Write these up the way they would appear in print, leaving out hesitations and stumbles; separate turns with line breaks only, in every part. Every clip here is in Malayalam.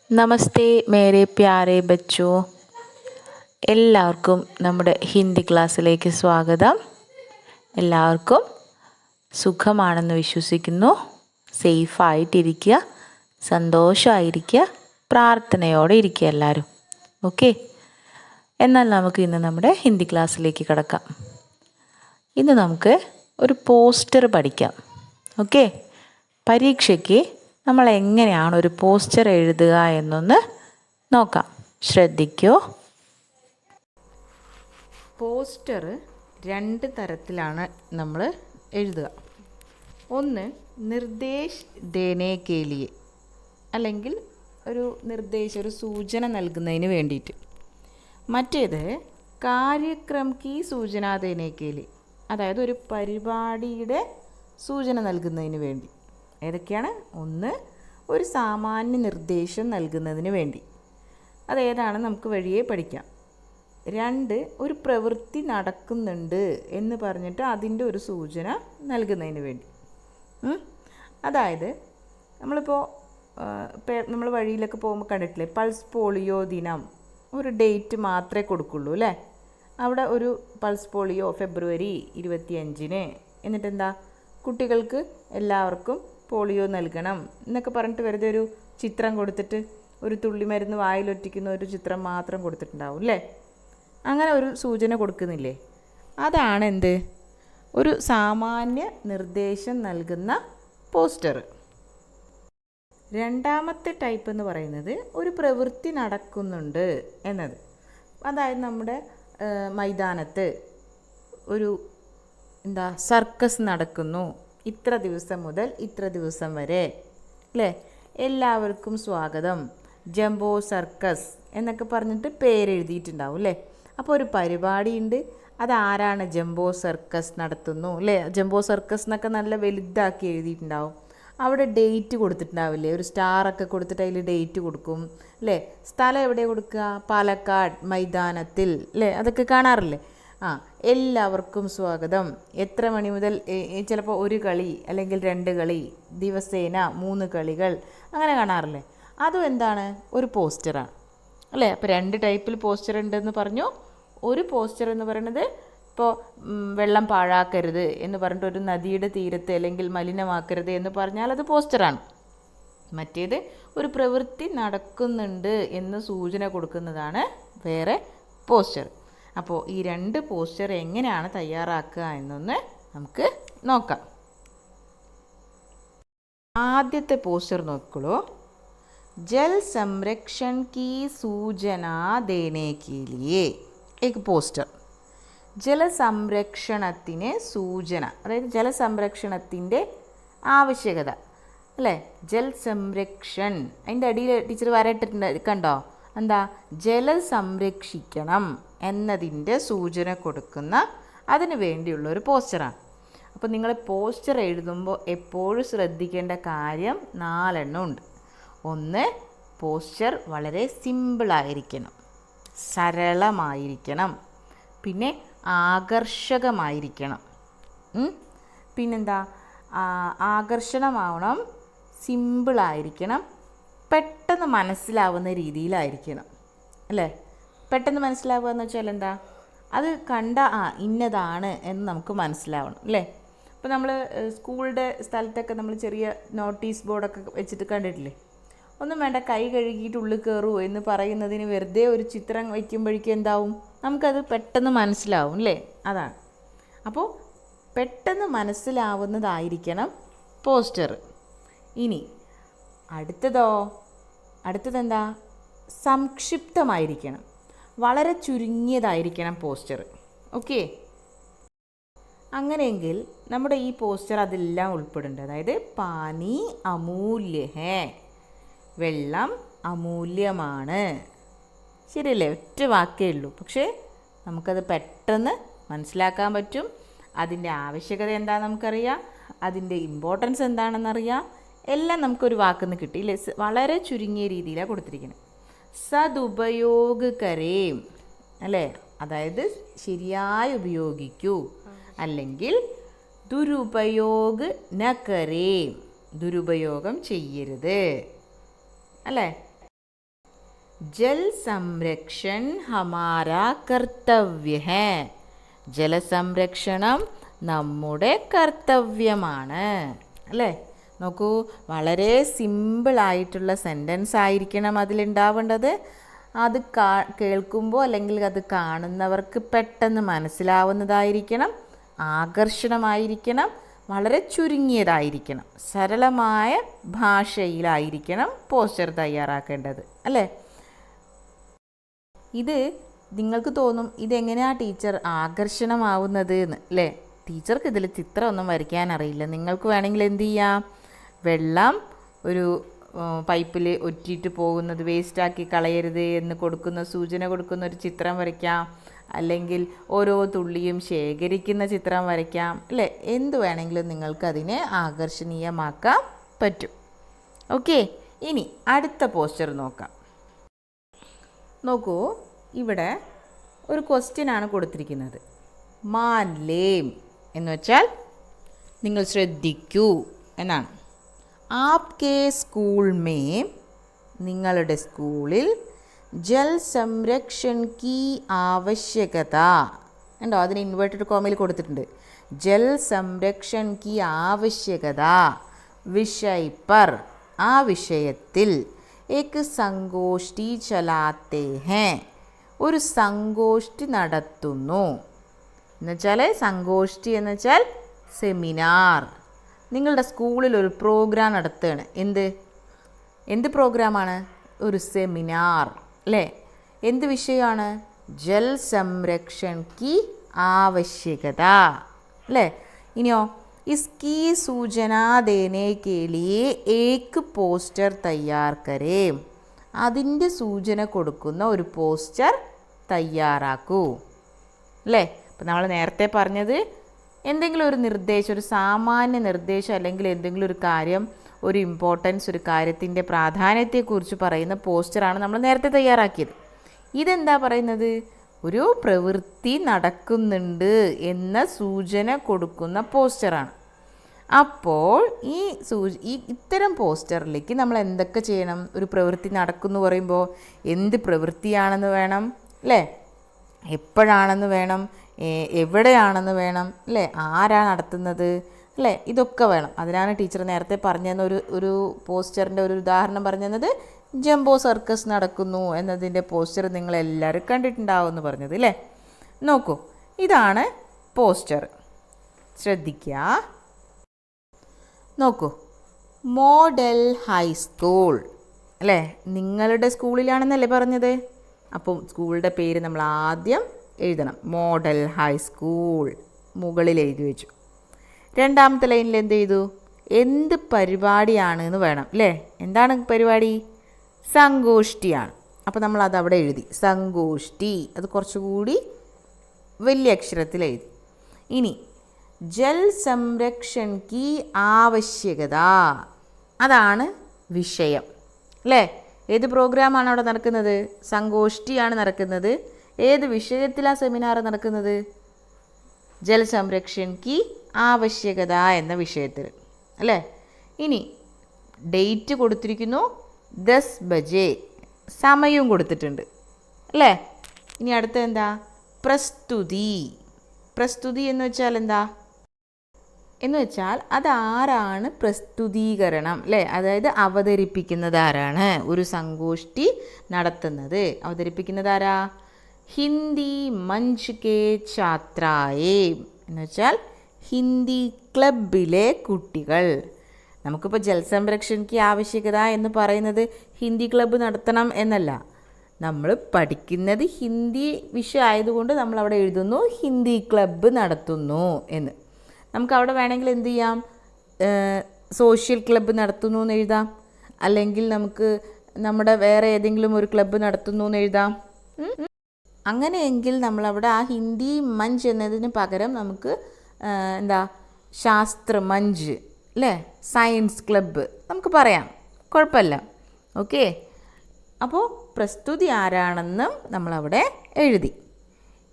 നമസ്തേ മേരെ പ്യാരെ ബച്ചോ. എല്ലാവർക്കും നമ്മുടെ ഹിന്ദി ക്ലാസ്സിലേക്ക് സ്വാഗതം. എല്ലാവർക്കും സുഖമാണെന്ന് വിശ്വസിക്കുന്നു. സേഫായിട്ടിരിക്കുക, സന്തോഷമായിരിക്കുക, പ്രാർത്ഥനയോടെ ഇരിക്കുക എല്ലാവരും. ഓക്കെ, എന്നാൽ നമുക്ക് ഇന്ന് നമ്മുടെ ഹിന്ദി ക്ലാസ്സിലേക്ക് കടക്കാം. ഇന്ന് നമുക്ക് ഒരു പോസ്റ്റർ പഠിക്കാം. ഓക്കെ, പരീക്ഷയ്ക്ക് നമ്മൾ എങ്ങനെയാണ് ഒരു പോസ്റ്റർ എഴുതുക എന്നൊന്ന് നോക്കാം. ശ്രദ്ധിക്കൂ. പോസ്റ്റർ രണ്ട് തരത്തിലാണ് നമ്മൾ എഴുതുക. ഒന്ന് നിർദ്ദേശ് ദേനെ കെ ലിയെ, അല്ലെങ്കിൽ ഒരു ഒരു സൂചന നൽകുന്നതിന് വേണ്ടിയിട്ട്. മറ്റേത് കാര്യക്രം കി സൂചന ദേനെ കെ ലിയെ, അതായത് ഒരു പരിപാടിയുടെ സൂചന നൽകുന്നതിന് വേണ്ടി. ഏതൊക്കെയാണ്? ഒന്ന്, ഒരു സാമാന്യ നിർദ്ദേശം നൽകുന്നതിന് വേണ്ടി, അതേതാണ് നമുക്ക് വഴിയേ പഠിക്കാം. രണ്ട്, ഒരു പ്രവൃത്തി നടക്കുന്നുണ്ട് എന്ന് പറഞ്ഞിട്ട് അതിൻ്റെ ഒരു സൂചന നൽകുന്നതിന് വേണ്ടി. അതായത് നമ്മൾ വഴിയിലൊക്കെ പോകുമ്പോൾ കണ്ടിട്ടില്ലേ, പൾസ് പോളിയോ ദിനം, ഒരു ഡേറ്റ് മാത്രമേ കൊടുക്കുള്ളൂ അല്ലേ. അവിടെ ഒരു പൾസ് പോളിയോ ഫെബ്രുവരി 25-ന്, എന്നിട്ടെന്താ, കുട്ടികൾക്ക് എല്ലാവർക്കും പോളിയോ നൽകണം എന്നൊക്കെ പറഞ്ഞിട്ട് വെറുതെ ഒരു ചിത്രം കൊടുത്തിട്ട്, ഒരു തുള്ളി മരുന്ന് വായിലൊറ്റിക്കുന്ന ഒരു ചിത്രം മാത്രം കൊടുത്തിട്ടുണ്ടാവും അല്ലേ. അങ്ങനെ ഒരു സൂചന കൊടുക്കുന്നില്ലേ, അതാണ് എന്ത്, ഒരു സാമാന്യ നിർദ്ദേശം നൽകുന്ന പോസ്റ്റർ. രണ്ടാമത്തെ ടൈപ്പ് എന്ന് പറയുന്നത് ഒരു പ്രവൃത്തി നടക്കുന്നുണ്ട് എന്നത്. അതായത് നമ്മുടെ മൈതാനത്ത് ഒരു സർക്കസ് നടക്കുന്നു, ഇത്ര ദിവസം മുതൽ ഇത്ര ദിവസം വരെ അല്ലേ, എല്ലാവർക്കും സ്വാഗതം, ജംബോ സർക്കസ് എന്നൊക്കെ പറഞ്ഞിട്ട് പേരെഴുതിയിട്ടുണ്ടാവും അല്ലേ. അപ്പോൾ ഒരു പരിപാടിയുണ്ട്, അതാരാണ് ജംബോ സർക്കസ് നടത്തുന്നു അല്ലേ. ജംബോ സർക്കസ് എന്നൊക്കെ നല്ല വലുതാക്കി എഴുതിയിട്ടുണ്ടാവും. അവിടെ ഡേറ്റ് കൊടുത്തിട്ടുണ്ടാവില്ലേ, ഒരു സ്റ്റാറൊക്കെ കൊടുത്തിട്ട് അതിൽ ഡേറ്റ് കൊടുക്കും അല്ലേ. സ്ഥലം എവിടെ കൊടുക്കുക? പാലക്കാട് മൈതാനത്തിൽ അല്ലേ. അതൊക്കെ കാണാറില്ലേ. എല്ലാവർക്കും സ്വാഗതം, എത്ര മണി മുതൽ, ചിലപ്പോൾ ഒരു കളി അല്ലെങ്കിൽ 2 കളി, ദിവസേന 3 കളികൾ, അങ്ങനെ കാണാറില്ലേ. അതും എന്താണ്, ഒരു പോസ്റ്ററാണ് അല്ലേ. അപ്പോൾ 2 ടൈപ്പിൽ പോസ്റ്റർ ഉണ്ടെന്ന് പറഞ്ഞു. ഒരു പോസ്റ്റർ എന്ന് പറയുന്നത് ഇപ്പോൾ വെള്ളം പാഴാക്കരുത് എന്ന് പറഞ്ഞിട്ട് ഒരു നദിയുടെ തീരത്ത് അല്ലെങ്കിൽ മലിനമാക്കരുത് എന്ന് പറഞ്ഞാൽ അത് പോസ്റ്ററാണ്. മറ്റേത് ഒരു പ്രവൃത്തി നടക്കുന്നുണ്ട് എന്ന് സൂചന കൊടുക്കുന്നതാണ് വേറെ പോസ്റ്റർ. അപ്പോൾ ഈ 2 പോസ്റ്റർ എങ്ങനെയാണ് തയ്യാറാക്കുക എന്നൊന്ന് നമുക്ക് നോക്കാം. ആദ്യത്തെ പോസ്റ്റർ നോക്കിക്കോളൂ. ജൽ സംരക്ഷൺ കി സൂചന ദേനെ കെ ലിയെ एक പോസ്റ്റർ. ജലസംരക്ഷണത്തിന് സൂചന, അതായത് ജലസംരക്ഷണത്തിൻ്റെ ആവശ്യകത അല്ലേ. ജൽ സംരക്ഷൺ, അതിൻ്റെ അടിയിൽ ടീച്ചർ വരയിട്ടിട്ടുണ്ട്, കണ്ടോ, എന്താ, ജലം സംരക്ഷിക്കണം എന്നതിൻ്റെ സൂചന കൊടുക്കുന്ന, അതിന് വേണ്ടിയുള്ളൊരു പോസ്റ്ററാണ്. അപ്പോൾ നിങ്ങൾ പോസ്റ്റർ എഴുതുമ്പോൾ എപ്പോഴും ശ്രദ്ധിക്കേണ്ട കാര്യം 4 എണ്ണം ഉണ്ട്. ഒന്ന്, പോസ്റ്റർ വളരെ സിമ്പിളായിരിക്കണം, സരളമായിരിക്കണം, പിന്നെ ആകർഷകമായിരിക്കണം, പിന്നെന്താ, ആകർഷണമാവണം, സിമ്പിളായിരിക്കണം, പെട്ടെന്ന് മനസ്സിലാവുന്ന രീതിയിലായിരിക്കണം അല്ലേ. പെട്ടെന്ന് മനസ്സിലാവുക എന്ന് വെച്ചാൽ എന്താ, അത് കണ്ട ഇന്നതാണ് എന്ന് നമുക്ക് മനസ്സിലാവണം അല്ലേ. ഇപ്പോൾ നമ്മൾ സ്കൂളുടെ സ്ഥലത്തൊക്കെ നമ്മൾ ചെറിയ നോട്ടീസ് ബോർഡൊക്കെ വെച്ചിട്ട് കണ്ടിട്ടില്ലേ. ഒന്നും വേണ്ട, കൈ കഴുകിയിട്ട് ഉള്ളിൽ കയറൂ എന്ന് പറയുന്നതിന് വെറുതെ ഒരു ചിത്രം വയ്ക്കുമ്പോഴേക്കും എന്താവും, നമുക്കത് പെട്ടെന്ന് മനസ്സിലാവും അല്ലേ. അതാണ്. അപ്പോൾ പെട്ടെന്ന് മനസ്സിലാവുന്നതായിരിക്കണം പോസ്റ്റർ. ഇനി അടുത്തതെന്താ, സംക്ഷിപ്തമായിരിക്കണം, വളരെ ചുരുങ്ങിയതായിരിക്കണം പോസ്റ്റർ. ഓക്കെ, അങ്ങനെയെങ്കിൽ നമ്മുടെ ഈ പോസ്റ്റർ അതെല്ലാം ഉൾപ്പെടുന്നുണ്ട്. അതായത് പാനി അമൂല്യ ഹേ, വെള്ളം അമൂല്യമാണ്. ശരിയല്ലേ, ഒറ്റ വാക്കേ ഉള്ളൂ, പക്ഷേ നമുക്കത് പെട്ടെന്ന് മനസ്സിലാക്കാൻ പറ്റും. അതിൻ്റെ ആവശ്യകത എന്താണെന്ന് നമുക്കറിയാം, അതിൻ്റെ ഇമ്പോർട്ടൻസ് എന്താണെന്നറിയാം, എല്ലാം നമുക്കൊരു വാക്കിന്ന് കിട്ടിയില്ലേ. വളരെ ചുരുങ്ങിയ രീതിയിലാണ് കൊടുത്തിരിക്കുന്നത്. സദുപയോഗ് കരേം അല്ലേ, അതായത് ശരിയായി ഉപയോഗിക്കൂ, അല്ലെങ്കിൽ ദുരുപയോഗ് ന കരേം, ദുരുപയോഗം ചെയ്യരുത് അല്ലേ. ജൽ സംരക്ഷൺ ഹമാരാ കർത്തവ്യ ഹേ. ജലസംരക്ഷണം നമ്മുടെ കർത്തവ്യമാണ്. അല്ലേ? നോക്കൂ, വളരെ സിമ്പിളായിട്ടുള്ള സെൻറ്റൻസ് ആയിരിക്കണം അതിലുണ്ടാവേണ്ടത്. അത് കേൾക്കുമ്പോൾ അല്ലെങ്കിൽ അത് കാണുന്നവർക്ക് പെട്ടെന്ന് മനസ്സിലാവുന്നതായിരിക്കണം, ആകർഷണമായിരിക്കണം, വളരെ ചുരുങ്ങിയതായിരിക്കണം, സരളമായ ഭാഷയിലായിരിക്കണം പോസ്റ്റർ തയ്യാറാക്കേണ്ടത്. അല്ലേ? ഇത് നിങ്ങൾക്ക് തോന്നും ഇതെങ്ങനെയാണ് ടീച്ചർ ആകർഷണമാവുന്നത് എന്ന്. അല്ലേ? ടീച്ചർക്ക് ഇതിൽ ചിത്രമൊന്നും വരയ്ക്കാൻ അറിയില്ല. നിങ്ങൾക്ക് വേണമെങ്കിൽ എന്ത് ചെയ്യാം, വെള്ളം ഒരു പൈപ്പിൽ ഒറ്റിയിട്ട് പോകുന്നത് വേസ്റ്റാക്കി കളയരുത് എന്ന് കൊടുക്കുന്ന സൂചന കൊടുക്കുന്ന ഒരു ചിത്രം വരയ്ക്കാം, അല്ലെങ്കിൽ ഓരോ തുള്ളിയും ശേഖരിക്കുന്ന ചിത്രം വരയ്ക്കാം. അല്ലേ? എന്ത് വേണമെങ്കിലും നിങ്ങൾക്കതിനെ ആകർഷണീയമാക്കാൻ പറ്റും. ഓക്കെ, ഇനി അടുത്ത പോസ്റ്റർ നോക്കാം. നോക്കൂ, ഇവിടെ ഒരു ക്വസ്റ്റ്യനാണ് കൊടുത്തിരിക്കുന്നത്. മാൻലേം എന്ന് വെച്ചാൽ നിങ്ങൾ ശ്രദ്ധിക്കൂ എന്നാണ്. ആപ്കെ സ്കൂൾ മേ, നിങ്ങളുടെ സ്കൂളിൽ ജൽ സംരക്ഷൺ കി ആവശ്യകത ഉണ്ടോ? അതിന് ഇൻവേർട്ടഡ് കോമയിൽ കൊടുത്തിട്ടുണ്ട്. ജൽ സംരക്ഷൺ കി ആവശ്യകത വിഷയ് പർ, ആ വിഷയത്തിൽ ഏക് സംഗോഷ്ഠി ചലാത്തെ ഹേ, ഒരു സംഗോഷ്ഠി നടത്തുന്നു. എന്നുവെച്ചാൽ സംഗോഷ്ഠി എന്ന് വെച്ചാൽ സെമിനാർ. നിങ്ങളുടെ സ്കൂളിൽ ഒരു പ്രോഗ്രാം നടത്തുകയാണ്. എന്ത് പ്രോഗ്രാമാണ്? ഒരു സെമിനാർ. അല്ലേ? എന്ത് വിഷയമാണ്? ജൽ സംരക്ഷൺ കി ആവശ്യകത. അല്ലേ? ഇനിയോ, इसकी सूचना देने के लिए एक പോസ്റ്റർ തയ്യാർ കരേ, അതിൻ്റെ സൂചന കൊടുക്കുന്ന ഒരു പോസ്റ്റർ തയ്യാറാക്കൂ. അല്ലേ? അപ്പം നമ്മൾ നേരത്തെ പറഞ്ഞത് എന്തെങ്കിലും ഒരു നിർദ്ദേശം, ഒരു സാമാന്യ നിർദ്ദേശം, അല്ലെങ്കിൽ എന്തെങ്കിലും ഒരു കാര്യം, ഒരു ഇമ്പോർട്ടൻസ്, ഒരു കാര്യത്തിൻ്റെ പ്രാധാന്യത്തെക്കുറിച്ച് പറയുന്ന പോസ്റ്ററാണ് നമ്മൾ നേരത്തെ തയ്യാറാക്കിയത്. ഇതെന്താ പറയുന്നത്? ഒരു പ്രവൃത്തി നടക്കുന്നുണ്ട് എന്ന സൂചന കൊടുക്കുന്ന പോസ്റ്ററാണ്. അപ്പോൾ ഇത്തരം പോസ്റ്ററിലേക്ക് നമ്മൾ എന്തൊക്കെ ചെയ്യണം? ഒരു പ്രവൃത്തി നടക്കുന്നു പറയുമ്പോൾ എന്ത് പ്രവൃത്തിയാണെന്ന് വേണം, അല്ലേ? എപ്പോഴാണെന്ന് വേണം, എവിടെയാണെന്ന് വേണം, അല്ലേ? ആരാണ് നടത്തുന്നത്, അല്ലേ? ഇതൊക്കെ വേണം. അതിനാണ് ടീച്ചർ നേരത്തെ പറഞ്ഞു തന്ന ഒരു പോസ്റ്ററിൻ്റെ ഒരു ഉദാഹരണം പറഞ്ഞു തന്നത്. ജംബോ സർക്കസ് നടക്കുന്നു എന്നതിൻ്റെ പോസ്റ്റർ നിങ്ങളെല്ലാവരും കണ്ടിട്ടുണ്ടാവും എന്ന് പറഞ്ഞത്, അല്ലേ? നോക്കൂ, ഇതാണ് പോസ്റ്റർ. ശ്രദ്ധിക്കുക. നോക്കൂ, മോഡൽ ഹൈസ്കൂൾ, അല്ലേ? നിങ്ങളുടെ സ്കൂളിലാണെന്നല്ലേ പറഞ്ഞത്? അപ്പോൾ സ്കൂളിൻ്റെ പേര് നമ്മൾ ആദ്യം എഴുതണം. മോഡൽ ഹൈസ്കൂൾ മുകളിൽ എഴുതി വെച്ചു. രണ്ടാമത്തെ ലൈനിൽ എന്ത് ചെയ്തു? എന്ത് പരിപാടിയാണ് എന്ന് വേണം, അല്ലേ? എന്താണ് പരിപാടി? സംഗോഷ്ഠിയാണ്. അപ്പോൾ നമ്മൾ അതവിടെ എഴുതി, സംഗോഷ്ഠി. അത് കുറച്ചുകൂടി വലിയ അക്ഷരത്തിൽ എഴുതി. ഇനി ജൽ സംരക്ഷൺ കി ആവശ്യകത, അതാണ് വിഷയം, അല്ലേ? ഏത് പ്രോഗ്രാമാണ് അവിടെ നടക്കുന്നത്? സംഗോഷ്ഠിയാണ് നടക്കുന്നത്. ഏത് വിഷയത്തിലാണ് സെമിനാർ നടക്കുന്നത്? ജൽ സംരക്ഷൺ കി ആവശ്യകത എന്ന വിഷയത്തിൽ, അല്ലേ? ഇനി ഡേറ്റ് കൊടുത്തിരിക്കുന്നു, 10 ബജെ, സമയവും കൊടുത്തിട്ടുണ്ട്, അല്ലേ? ഇനി അടുത്ത എന്താ? പ്രസ്തുതി. പ്രസ്തുതി എന്ന് വെച്ചാൽ എന്താ? എന്ന് വെച്ചാൽ അതാരാണ് പ്രസ്തുതീകരണം, അല്ലേ? അതായത് അവതരിപ്പിക്കുന്നത് ആരാണ്? ഒരു സംഗോഷ്ഠി നടത്തുന്നത് അവതരിപ്പിക്കുന്നത് ആരാ? ഹിന്ദി മഞ്ച് കെ ഛാത്രായേ എന്ന് വെച്ചാൽ ഹിന്ദി ക്ലബിലെ കുട്ടികൾ. നമുക്കിപ്പോൾ ജൽ സംരക്ഷണയ്ക്ക് ആവശ്യകത എന്ന് പറയുന്നത് ഹിന്ദി ക്ലബ്ബ് നടത്തണം എന്നല്ല. നമ്മൾ പഠിക്കുന്നത് ഹിന്ദി വിഷയം ആയതുകൊണ്ട് നമ്മളവിടെ എഴുതുന്നു ഹിന്ദി ക്ലബ്ബ് നടത്തുന്നു എന്ന്. നമുക്കവിടെ വേണമെങ്കിൽ എന്ത് ചെയ്യാം? സോഷ്യൽ ക്ലബ്ബ് നടത്തുന്നു എന്ന് എഴുതാം, അല്ലെങ്കിൽ നമുക്ക് നമ്മുടെ വേറെ ഏതെങ്കിലും ഒരു ക്ലബ്ബ് നടത്തുന്നു എന്ന് എഴുതാം. അങ്ങനെയെങ്കിൽ നമ്മളവിടെ ആ ഹിന്ദി മഞ്ച് എന്നതിന് പകരം നമുക്ക് എന്താ ശാസ്ത്ര മഞ്ച്, അല്ലേ? സയൻസ് ക്ലബ്ബ് നമുക്ക് പറയാം, കുഴപ്പമില്ല. ഓക്കെ, അപ്പോൾ പ്രസ്തുതി ആരാണെന്നും നമ്മളവിടെ എഴുതി.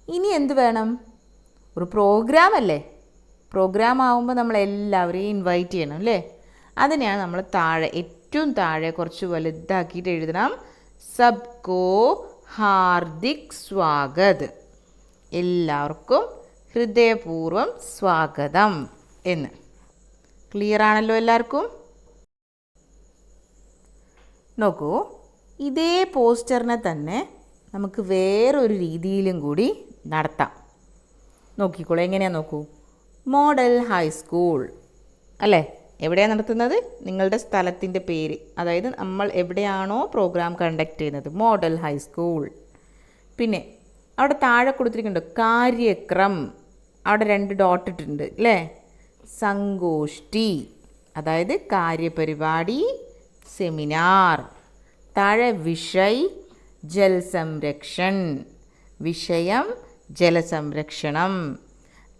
ഇനി എന്ത് വേണം? ഒരു പ്രോഗ്രാം അല്ലേ? പ്രോഗ്രാം ആകുമ്പോൾ നമ്മളെല്ലാവരെയും ഇൻവൈറ്റ് ചെയ്യണം, അല്ലേ? അതിനെയാണ് നമ്മൾ ഏറ്റവും താഴെ കുറച്ച് വലുതാക്കിയിട്ട് എഴുതണം. സബ്കോ ഹാർദിക് സ്വാഗത്. എല്ലാവർക്കും ഹൃദയപൂർവ്വം സ്വാഗതം എന്ന്. ക്ലിയർ ആണല്ലോ എല്ലാവർക്കും? നോക്കൂ, ഇതേ പോസ്റ്ററിനെ തന്നെ നമുക്ക് വേറൊരു രീതിയിലും കൂടി നടത്താം. നോക്കിക്കോളൂ, എങ്ങനെയാണ് നോക്കൂ. മോഡൽ ഹൈസ്കൂൾ അല്ലേ? എവിടെയാണ് നടത്തുന്നത്? നിങ്ങളുടെ സ്ഥലത്തിൻ്റെ പേര്, അതായത് നമ്മൾ എവിടെയാണോ പ്രോഗ്രാം കണ്ടക്ട് ചെയ്യുന്നത്, മോഡൽ ഹൈസ്കൂൾ. പിന്നെ അവിടെ താഴെ കൊടുത്തിരിക്കുന്നുണ്ട് കാര്യക്രം, അവിടെ 2 ഡോട്ട് ഇട്ടിട്ടുണ്ട് അല്ലേ? സങ്കോഷ്ഠി, അതായത് കാര്യപരിപാടി, സെമിനാർ. താഴെ വിഷയ് ജൽ സംരക്ഷൺ, വിഷയം ജലസംരക്ഷണം.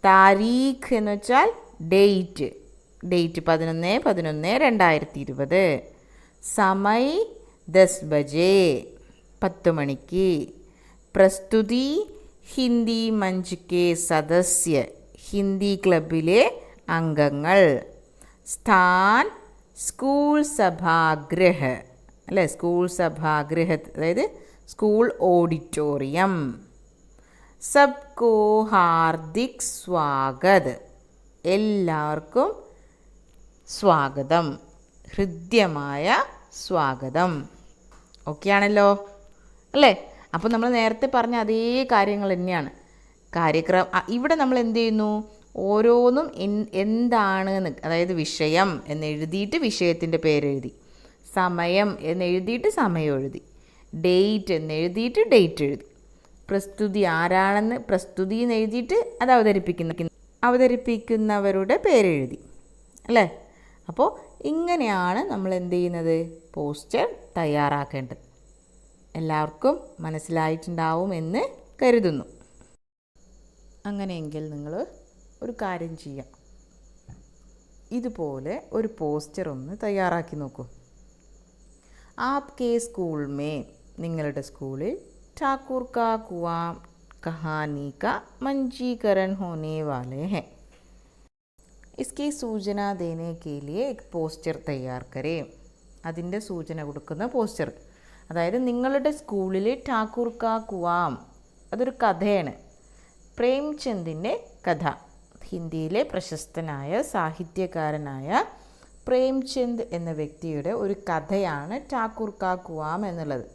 താരീഖ് എന്ന് വെച്ചാൽ ഡേറ്റ്, ഡേറ്റ് 11/11/2020. സമയ് 10 ബജേ, 10 മണിക്ക്. പ്രസ്തുതി ഹിന്ദി മഞ്ച് കെ സദസ്യ, ഹിന്ദി ക്ലബിലെ അംഗങ്ങൾ. സ്ഥാൻ സ്കൂൾ സഭാഗൃഹ അല്ലേ? സ്കൂൾ സഭാഗൃഹ അതായത് സ്കൂൾ ഓഡിറ്റോറിയം. സബ്കോ ഹാർദിക് സ്വാഗത്, എല്ലാവർക്കും സ്വാഗതം, ഹൃദ്യമായ സ്വാഗതം. ഓക്കെ ആണല്ലോ അല്ലേ? അപ്പോൾ നമ്മൾ നേരത്തെ പറഞ്ഞ അതേ കാര്യങ്ങൾ തന്നെയാണ്. കാര്യക്രമം ഇവിടെ നമ്മൾ എന്ത് ചെയ്യുന്നു? ഓരോന്നും എന്താണെന്ന്, അതായത് വിഷയം എന്നെഴുതിയിട്ട് വിഷയത്തിൻ്റെ പേരെഴുതി, സമയം എന്നെഴുതിയിട്ട് സമയം എഴുതി, ഡേറ്റ് എന്നെഴുതിയിട്ട് ഡേറ്റ് എഴുതി, പ്രസ്തുതി ആരാണെന്ന് പ്രസ്തുതി എന്ന് എഴുതിയിട്ട് അത് അവതരിപ്പിക്കുന്നവരുടെ പേരെഴുതി അല്ലേ? അപ്പോൾ ഇങ്ങനെയാണ് നമ്മൾ എന്ത് ചെയ്യുന്നത്? പോസ്റ്റർ തയ്യാറാക്കേണ്ടത്. എല്ലാവർക്കും മനസ്സിലായിട്ടുണ്ടാവും എന്ന് കരുതുന്നു. അങ്ങനെയെങ്കിൽ നിങ്ങൾ ഒരു കാര്യം ചെയ്യാം, ഇതുപോലെ ഒരു പോസ്റ്റർ ഒന്ന് തയ്യാറാക്കി നോക്കൂ. ആപ്കെ സ്കൂൾ മേ, നിങ്ങളുടെ സ്കൂളിൽ ठाकुर का कुआं कहानी का मंचीकरण होने वाले हैं. इसकी सूचना देने के लिए एक പോസ്റ്റർ തയ്യാർ കരേ. അതിൻ്റെ സൂചന കൊടുക്കുന്ന പോസ്റ്റർ, അതായത് നിങ്ങളുടെ സ്കൂളിൽ ഠാക്കൂർ കാ കുവാം, അതൊരു കഥയാണ്. പ്രേംചന്ദിൻ്റെ കഥ, ഹിന്ദിയിലെ പ്രശസ്തനായ സാഹിത്യകാരനായ പ്രേംചന്ദ് എന്ന വ്യക്തിയുടെ ഒരു കഥയാണ് ഠാക്കൂർ കാ കുവാം എന്നുള്ളത്.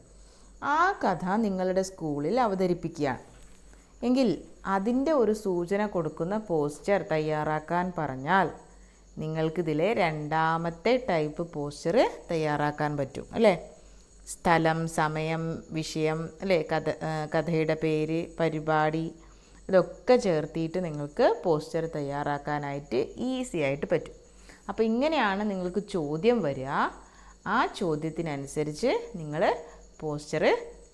ആ കഥ നിങ്ങളുടെ സ്കൂളിൽ അവതരിപ്പിക്കുകയാണ് എങ്കിൽ അതിൻ്റെ ഒരു സൂചന കൊടുക്കുന്ന പോസ്റ്റർ തയ്യാറാക്കാൻ പറഞ്ഞാൽ നിങ്ങൾക്കിതിലെ രണ്ടാമത്തെ ടൈപ്പ് പോസ്റ്റർ തയ്യാറാക്കാൻ പറ്റും അല്ലേ? സ്ഥലം, സമയം, വിഷയം അല്ലേ, കഥയുടെ പേര്, പരിപാടി, ഇതൊക്കെ ചേർത്തിയിട്ട് നിങ്ങൾക്ക് പോസ്റ്റർ തയ്യാറാക്കാനായിട്ട് ഈസി ആയിട്ട് പറ്റും. അപ്പോൾ ഇങ്ങനെയാണ് നിങ്ങൾക്ക് ചോദ്യം വരിക. ആ ചോദ്യത്തിനനുസരിച്ച് നിങ്ങൾ പോസ്റ്റർ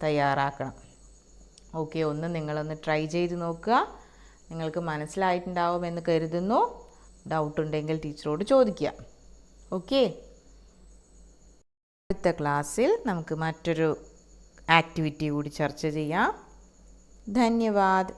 തയ്യാറാക്കണം. ഓക്കെ, നിങ്ങളൊന്ന് ട്രൈ ചെയ്ത് നോക്കുക. നിങ്ങൾക്ക് മനസ്സിലായിട്ടുണ്ടാവുമെന്ന് കരുതുന്നു. ഡൗട്ട് ഉണ്ടെങ്കിൽ ടീച്ചറോട് ചോദിക്കുക. ഓക്കെ, അടുത്ത ക്ലാസ്സിൽ നമുക്ക് മറ്റൊരു ആക്ടിവിറ്റി കൂടി ചർച്ച ചെയ്യാം. ധന്യവാദ്.